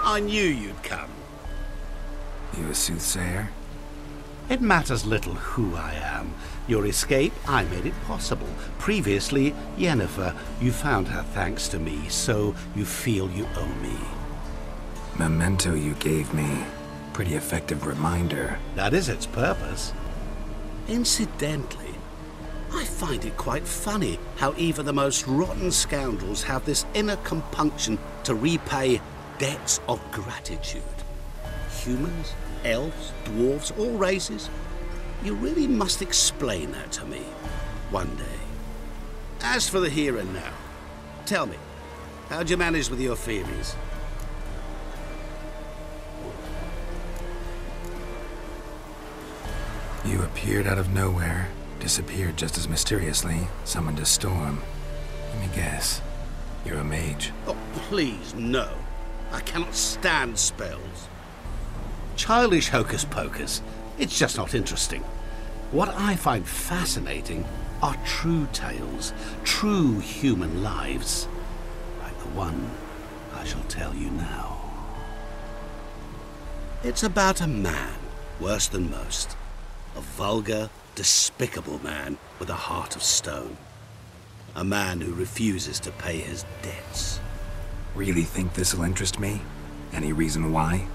I knew you'd come. You a soothsayer? It matters little who I am. Your escape, I made it possible. Previously, Yennefer, you found her thanks to me, so you feel you owe me. Memento you gave me. Pretty effective reminder. That is its purpose. Incidentally, I find it quite funny how even the most rotten scoundrels have this inner compunction to repay debts of gratitude. Humans, elves, dwarves, all races. You really must explain that to me one day. As for the here and now, tell me, how'd you manage with your theories? You appeared out of nowhere, disappeared just as mysteriously, summoned a storm. Let me guess. You're a mage. Oh, please, no. I cannot stand spells. Childish hocus pocus. It's just not interesting. What I find fascinating are true tales, true human lives, like the one I shall tell you now. It's about a man, worse than most. A vulgar, despicable man with a heart of stone. A man who refuses to pay his debts. Really think this'll interest me? Any reason why?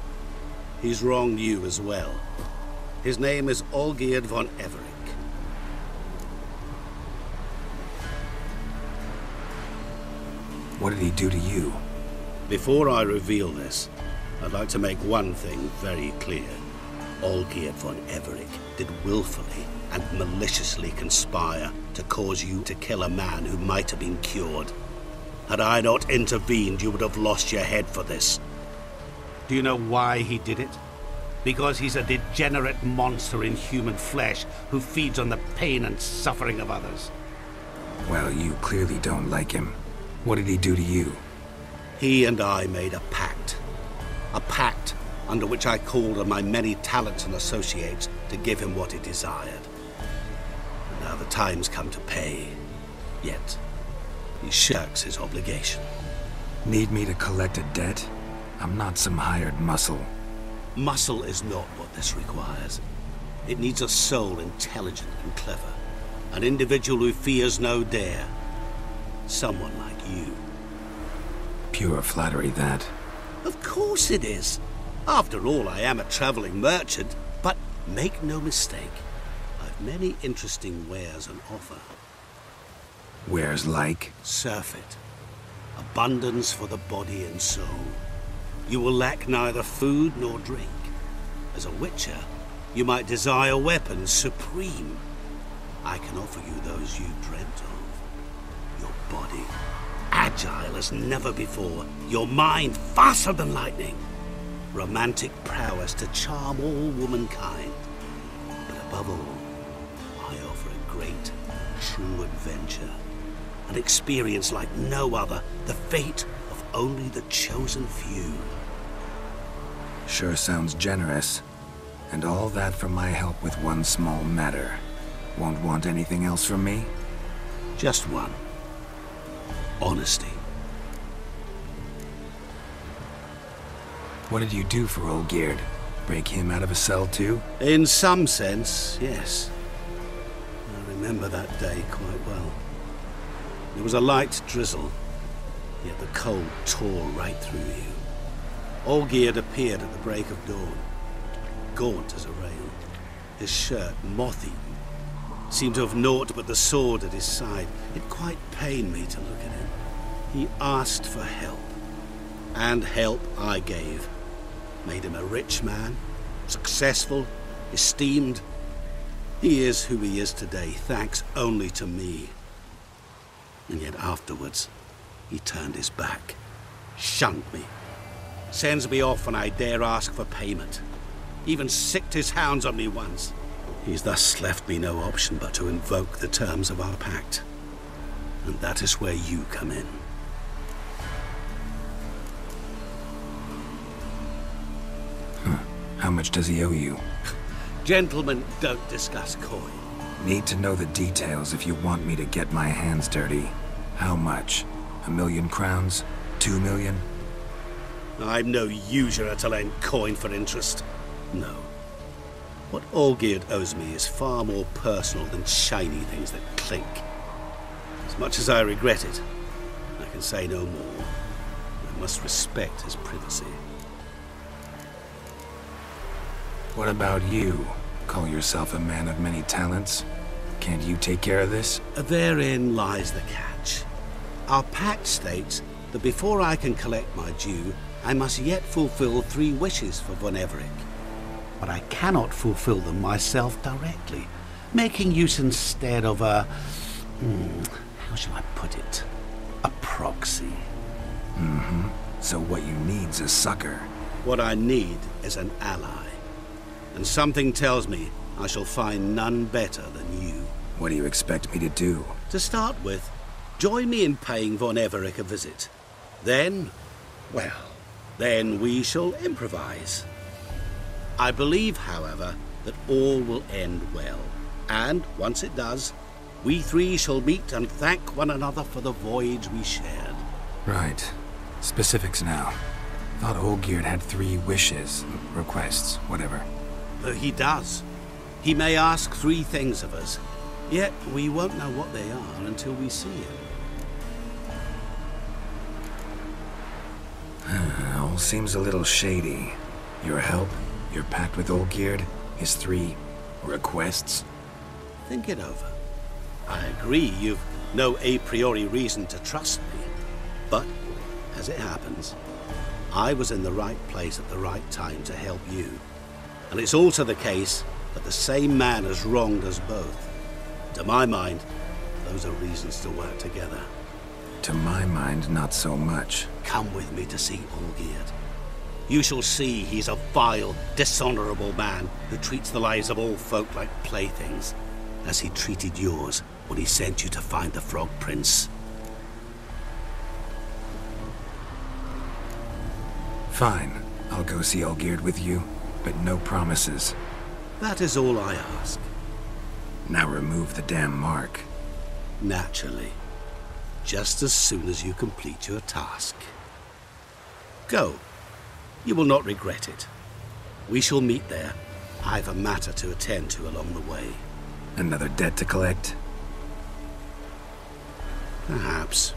He's wronged you as well. His name is Olgierd von Everec. What did he do to you? Before I reveal this, I'd like to make one thing very clear. Olgierd von Everec did willfully and maliciously conspire to cause you to kill a man who might have been cured. Had I not intervened, you would have lost your head for this. Do you know why he did it? Because he's a degenerate monster in human flesh who feeds on the pain and suffering of others. Well, you clearly don't like him. What did he do to you? He and I made a pact. A pact under which I called on my many talents and associates to give him what he desired. And now the time's come to pay. Yet, he shirks his obligation. Need me to collect a debt? I'm not some hired muscle. Muscle is not what this requires. It needs a soul intelligent and clever. An individual who fears no dare. Someone like you. Pure flattery, that. Of course it is. After all, I am a traveling merchant. But make no mistake, I've many interesting wares on offer. Wares like? Surfeit. Abundance for the body and soul. You will lack neither food nor drink. As a witcher, you might desire weapons supreme. I can offer you those you dreamt of. Your body, agile as never before. Your mind, faster than lightning. Romantic prowess to charm all womankind. But above all, I offer a great, true adventure. An experience like no other. The fate of only the chosen few. Sure sounds generous. And all that for my help with one small matter. Won't want anything else from me? Just one. Honesty. What did you do for Olgierd? Break him out of a cell too? In some sense, yes. I remember that day quite well. There was a light drizzle, yet the cold tore right through you. Olgierd appeared at the break of dawn, gaunt as a rail, his shirt moth-eaten. Seemed to have naught but the sword at his side. It quite pained me to look at him. He asked for help, and help I gave. Made him a rich man, successful, esteemed. He is who he is today, thanks only to me. And yet afterwards, he turned his back, shunned me, sends me off when I dare ask for payment. Even sicked his hounds on me once. He's thus left me no option but to invoke the terms of our pact. And that is where you come in. How much does he owe you? Gentlemen don't discuss coin. Need to know the details if you want me to get my hands dirty. How much? 1,000,000 crowns? 2 million? I'm no usurer to lend coin for interest. No. What Olgierd owes me is far more personal than shiny things that clink. As much as I regret it, I can say no more. I must respect his privacy. What about you? Call yourself a man of many talents? Can't you take care of this? Therein lies the catch. Our pact states that before I can collect my due, I must yet fulfill 3 wishes for Von Everec. But I cannot fulfill them myself directly, making use instead of a... how shall I put it? A proxy. So what you need's a sucker. What I need is an ally. And something tells me I shall find none better than you. What do you expect me to do? To start with, join me in paying Von Everec a visit. Then, well, then we shall improvise. I believe, however, that all will end well. And, once it does, we 3 shall meet and thank one another for the voyage we shared. Right. Specifics now. Thought Olgierd had 3 wishes, requests, whatever. He does. He may ask 3 things of us, yet we won't know what they are until we see him. All seems a little shady. Your help, your pact with Olgierd, his 3 requests. Think it over. I agree you've no a priori reason to trust me, but, as it happens, I was in the right place at the right time to help you. And it's also the case that the same man has wronged us both. To my mind, those are reasons to work together. To my mind, not so much. Come with me to see Olgierd. You shall see he's a vile, dishonorable man who treats the lives of all folk like playthings, as he treated yours when he sent you to find the Frog Prince. Fine. I'll go see Olgierd with you, but no promises. That is all I ask. Now remove the damn mark. Naturally. Just as soon as you complete your task. Go. You will not regret it. We shall meet there. I've a matter to attend to along the way. Another debt to collect? Perhaps.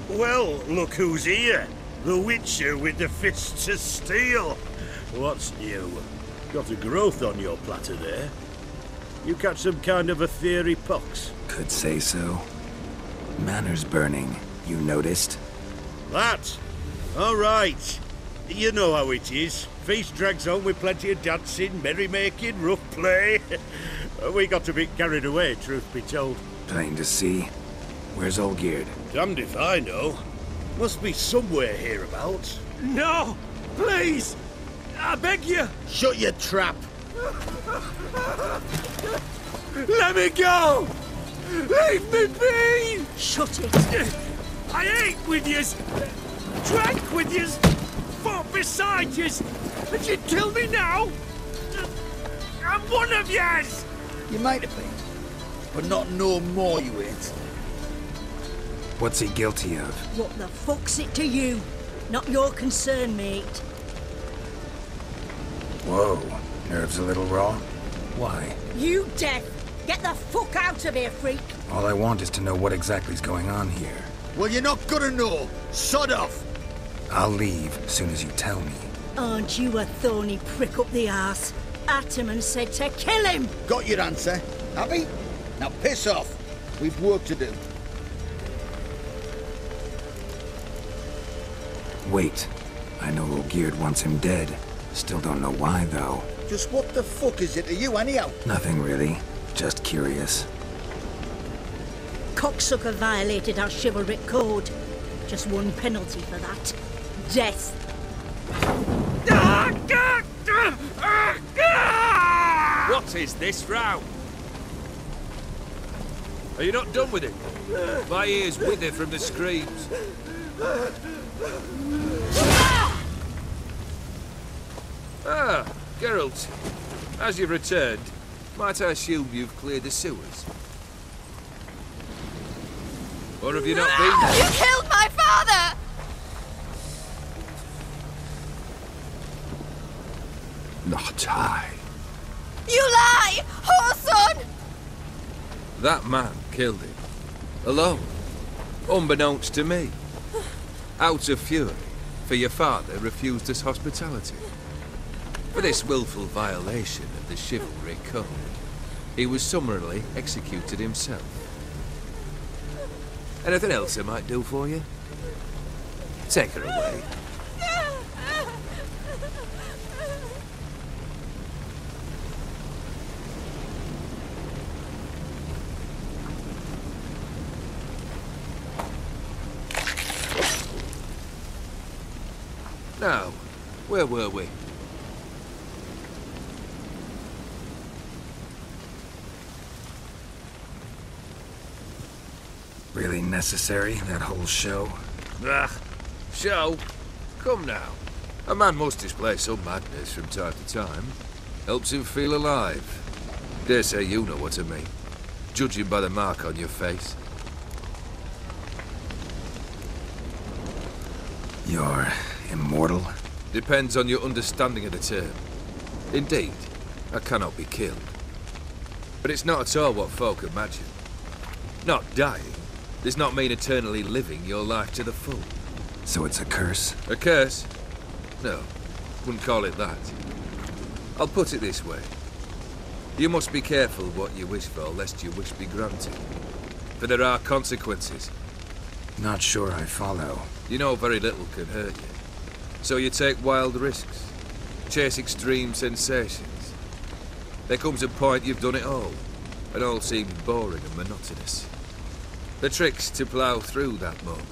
Well, look who's here. The Witcher with the fists of steel. What's new? Got a growth on your platter there. You catch some kind of a theory pox? Could say so. Manor's burning. You noticed? That? All right. You know how it is. Feast drags on with plenty of dancing, merrymaking, rough play. We got a bit carried away, truth be told. Plain to see. Where's Olgierd? Damned if I know. Must be somewhere hereabouts. No! Please! I beg you! Shut your trap! Let me go! Leave me be! Shut it! I ate with yous! Drank with yous! Fought beside yous! And you kill me now? I'm one of yous! You might have been, but not no more you ain't. What's he guilty of? What the fuck's it to you? Not your concern, mate. Whoa. Nerves a little raw? Why? You deaf! Get the fuck out of here, freak! All I want is to know what exactly is going on here. Well, you're not gonna know. Sod off. I'll leave as soon as you tell me. Aren't you a thorny prick up the arse? Atterman said to kill him! Got your answer. Happy? Now piss off. We've work to do. Wait. I know Olgierd wants him dead. Still don't know why, though. Just what the fuck is it to you, anyhow? Nothing really. Just curious. Cocksucker violated our chivalric code. Just one penalty for that. Death. What is this row? Are you not done with it? My ears wither from the screams. Ah, Geralt. As you've returned, might I assume you've cleared the sewers? Or have you not been? You killed my father! Not I. You lie! Whoreson! That man killed him. Alone. Unbeknownst to me. Out of fury, for your father refused us hospitality. For this willful violation of the chivalry code, he was summarily executed himself. Anything else I might do for you? Take her away. Now, where were we? Really necessary, that whole show? Ah, show? Come now. A man must display some madness from time to time. Helps him feel alive. Dare say you know what I mean. Judging by the mark on your face. You're immortal? Depends on your understanding of the term. Indeed, I cannot be killed. But it's not at all what folk imagine. Not dying does not mean eternally living your life to the full. So it's a curse? A curse? No, wouldn't call it that. I'll put it this way. You must be careful what you wish for, lest your wish be granted. For there are consequences. Not sure I follow. You know very little can hurt you. So you take wild risks. Chase extreme sensations. There comes a point you've done it all, and all seems boring and monotonous. The trick's to plough through that moment.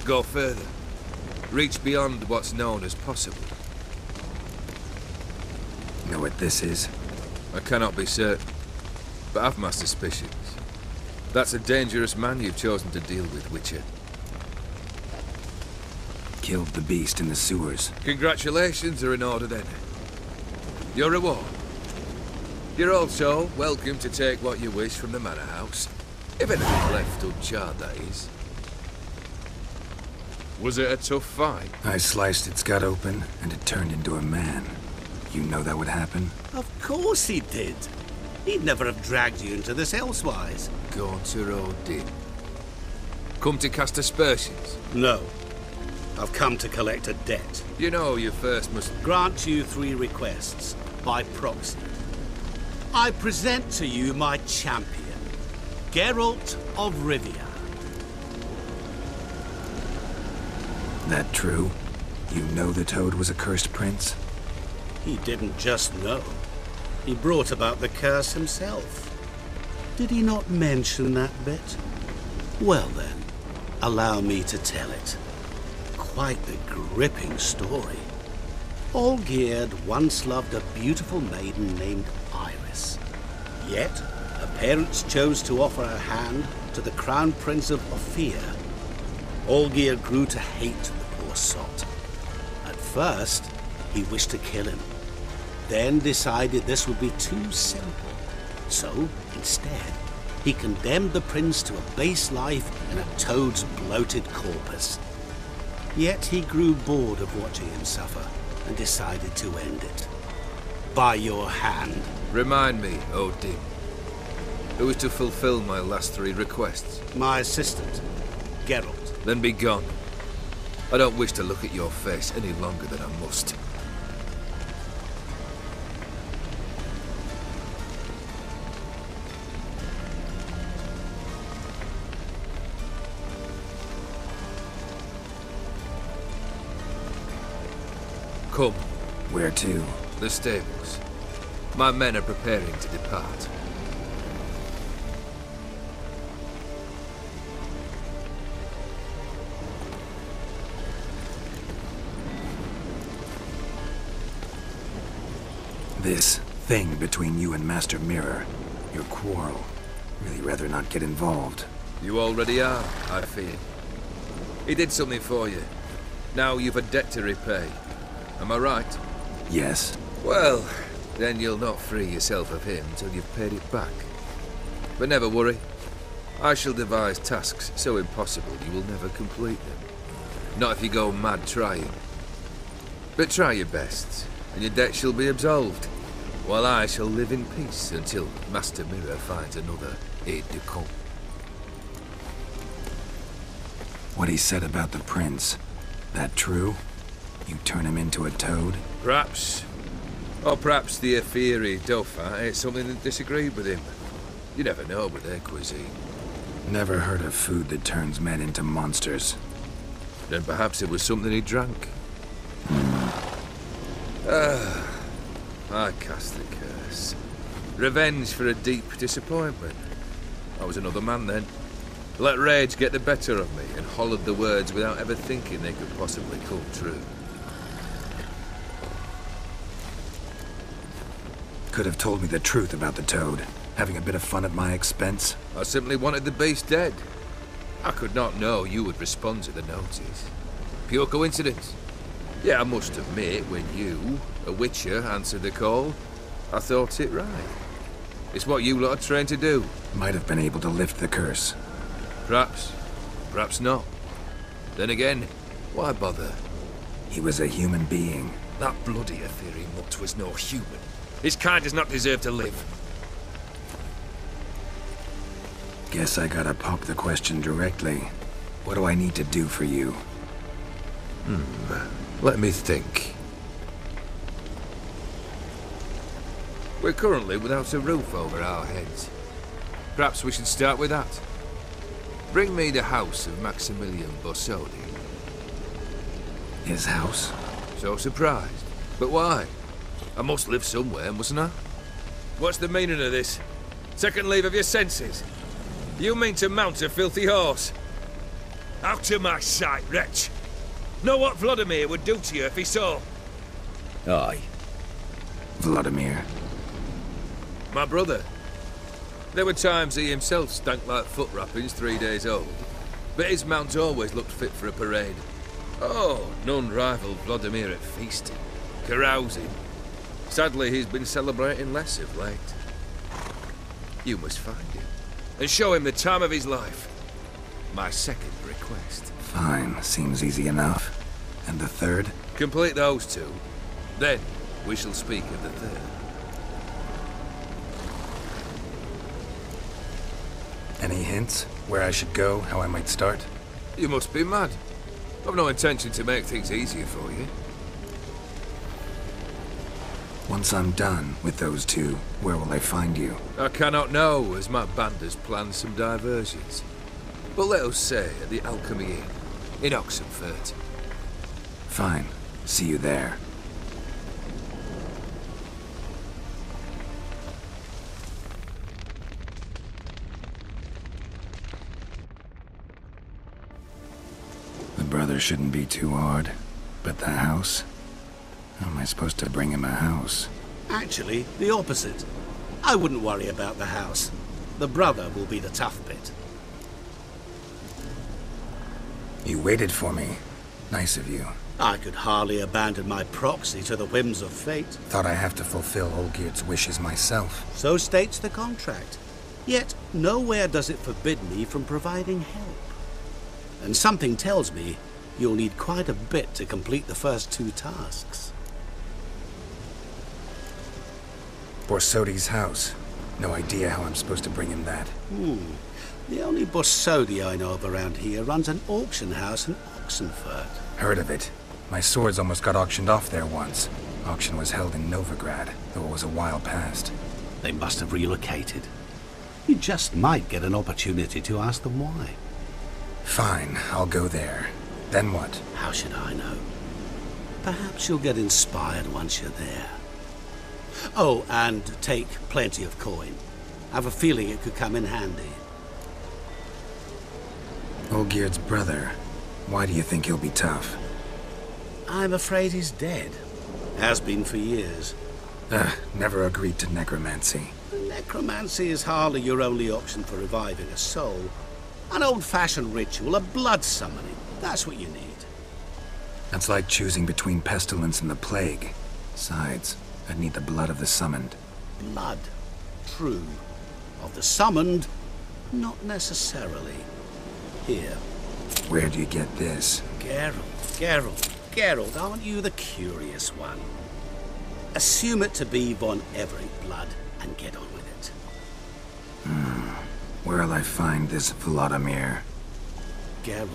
Go further. Reach beyond what's known as possible. Know what this is? I cannot be certain, but I've my suspicions. That's a dangerous man you've chosen to deal with, Witcher. Killed the beast in the sewers. Congratulations are in order then. Your reward. You're also welcome to take what you wish from the manor house. If anything's left uncharred, that is. Was it a tough fight? I sliced its gut open, and it turned into a man. You know that would happen? Of course he did. He'd never have dragged you into this elsewise. Gaunter Odin. Come to cast aspersions? No. I've come to collect a debt. You know you first must Grant you 3 requests, by proxy. I present to you my champion, Geralt of Rivia. That true? You know the Toad was a cursed prince? He didn't just know. He brought about the curse himself. Did he not mention that bit? Well then, allow me to tell it. Quite the gripping story. Olgierd once loved a beautiful maiden named Iris. Yet, her parents chose to offer her hand to the Crown Prince of Ophir. Olgierd grew to hate the poor sot. At first, he wished to kill him. Then decided this would be too simple. So, instead, he condemned the prince to a base life in a toad's bloated corpus. Yet he grew bored of watching him suffer and decided to end it. By your hand. remind me, Odin. Who is to fulfill my last 3 requests? My assistant, Geralt. Then be gone. I don't wish to look at your face any longer than I must. Come. Where to? The stables. My men are preparing to depart. This thing between you and Master Mirror, your quarrel. Really rather not get involved. You already are, I fear. He did something for you. Now you've a debt to repay. Am I right? Yes. Well, then you'll not free yourself of him till you've paid it back. But never worry. I shall devise tasks so impossible you will never complete them. Not if you go mad trying. But try your best, and your debt shall be absolved, while I shall live in peace until Master Mirror finds another aide-de-camp. What he said about the prince, that true? You turn him into a toad? Perhaps. Or perhaps the Efiri Dauphin ate something that disagreed with him. You never know with their cuisine. Never heard of food that turns men into monsters. Then perhaps it was something he drank. I cast the curse. Revenge for a deep disappointment. I was another man then. Let rage get the better of me and hollered the words without ever thinking they could possibly come true. Could have told me the truth about the toad, having a bit of fun at my expense. I simply wanted the beast dead. I could not know you would respond to the notice. Pure coincidence. Yeah, I must admit, when you, a witcher, answered the call, I thought it right. It's what you lot are trained to do. Might have been able to lift the curse. Perhaps. Perhaps not. Then again, why bother? He was a human being. That bloody Efiri mutt was no human. His kind does not deserve to live. Guess I gotta pop the question directly. What do I need to do for you? Let me think. We're currently without a roof over our heads. Perhaps we should start with that. Bring me the house of Maximilian Borsodi. His house? So surprised. But why? I must live somewhere, mustn't I? What's the meaning of this? Second leave of your senses? You mean to mount a filthy horse? Out of my sight, wretch! Know what Vladimir would do to you if he saw? Aye. Vladimir. My brother. There were times he himself stank like foot wrappings 3 days old, but his mount always looked fit for a parade. Oh, none rivaled Vladimir at feasting, carousing. Sadly, he's been celebrating less of late. You must find him, and show him the time of his life. My second request. Fine, seems easy enough. And the third? Complete those two. Then, we shall speak of the third. Any hints? Where I should go? How I might start? You must be mad. I've no intention to make things easier for you. Once I'm done with those two, where will I find you? I cannot know, as my band has planned some diversions. But let us say at the Alchemy Inn, in Oxenfurt. Fine. See you there. The brother shouldn't be too hard. But the house? How am I supposed to bring him a house? Actually, the opposite. I wouldn't worry about the house. The brother will be the tough bit. You waited for me. Nice of you. I could hardly abandon my proxy to the whims of fate. Thought I have to fulfill Olgierd's wishes myself. So states the contract. Yet, nowhere does it forbid me from providing help. And something tells me you'll need quite a bit to complete the first two tasks. Borsodi's house. No idea how I'm supposed to bring him that. The only Bossodi I know of around here runs an auction house in Oxenfurt. Heard of it. My swords almost got auctioned off there once. Auction was held in Novigrad, though it was a while past. They must have relocated. You just might get an opportunity to ask them why. Fine, I'll go there. Then what? How should I know? Perhaps you'll get inspired once you're there. Oh, and take plenty of coin. I have a feeling it could come in handy. Olgierd's brother. Why do you think he'll be tough? I'm afraid he's dead. Has been for years. Never agreed to necromancy. Necromancy is hardly your only option for reviving a soul. An old-fashioned ritual, a blood summoning. That's what you need. That's like choosing between pestilence and the plague. Besides, I'd need the blood of the summoned. Blood. True. Of the summoned, not necessarily. Here. Where do you get this? Geralt, aren't you the curious one? Assume it to be von Everett blood and get on with it. Where'll I find this Vladimir? Geralt,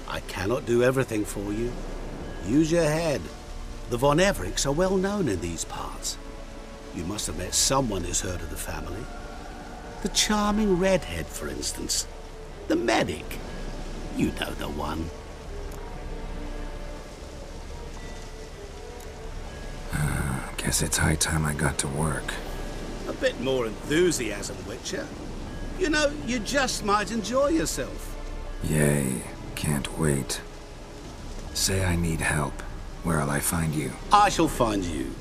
I cannot do everything for you. Use your head. The von Evericks are well known in these parts. You must have met someone who's heard of the family. The charming redhead, for instance. The medic. You know the one. Guess it's high time I got to work. A bit more enthusiasm, Witcher. You know, you just might enjoy yourself. Yay, can't wait. Say I need help. Where'll I find you? I shall find you.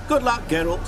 Good luck, Geralt.